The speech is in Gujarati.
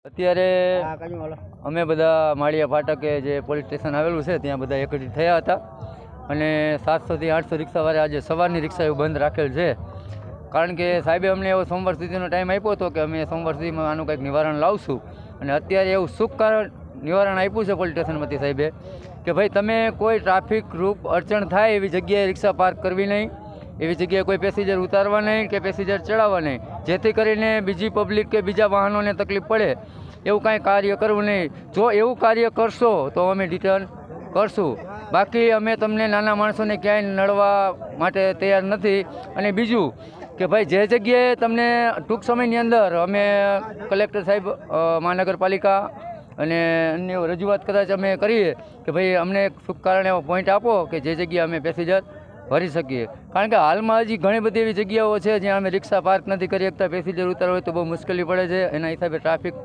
અત્યારે અમે બધા માળિયા ફાટકે જે પોલીસ સ્ટેશન આવેલું છે ત્યાં બધા એકઠી થયા હતા અને 700 થી 800 રિક્ષાવાળા આજે સવારની રિક્ષા એવું બંધ રાખેલ છે. કારણ કે સાહેબે અમને એવો સોમવાર સુધીનો ટાઈમ આપ્યો હતો કે અમે સોમવાર સુધીમાં આનું કંઈક નિવારણ લાવશું અને અત્યારે એવું સુખ કારણ નિવારણ આપ્યું છે પોલીસ સ્ટેશનમાંથી સાહેબે કે ભાઈ તમે કોઈ ટ્રાફિક રૂપ અડચણ થાય એવી જગ્યાએ રિક્ષા પાર્ક કરવી નહીં, એવી જગ્યાએ કોઈ પેસેન્જર ઉતારવા નહીં કે પેસેન્જર ચડાવવા નહીં, જેથી કરીને બીજી પબ્લિક કે બીજા વાહનોને તકલીફ પડે એવું કાંઈ કાર્ય કરવું નહીં. જો એવું કાર્ય કરશો તો અમે રિટર્ન કરશું, બાકી અમે તમને નાના માણસોને ક્યાંય નડવા માટે તૈયાર નથી. અને બીજું કે ભાઈ જે જગ્યાએ તમને ટૂંક સમયની અંદર અમે કલેક્ટર સાહેબ મહાનગરપાલિકા અને અન્ય રજૂઆત કદાચ અમે કરીએ કે ભાઈ અમને એક શુભ કારણ એવો પોઈન્ટ આપો કે જે જગ્યાએ અમે પેસેન્જર ભરી શકીએ. કારણ કે હાલમાં હજી ઘણી બધી એવી જગ્યાઓ છે જ્યાં અમે રિક્ષા પાર્ક નથી કરી શકતા, પેસેન્જર ઉતારવા હોય તો બહુ મુશ્કેલી પડે છે. એના હિસાબે ટ્રાફિક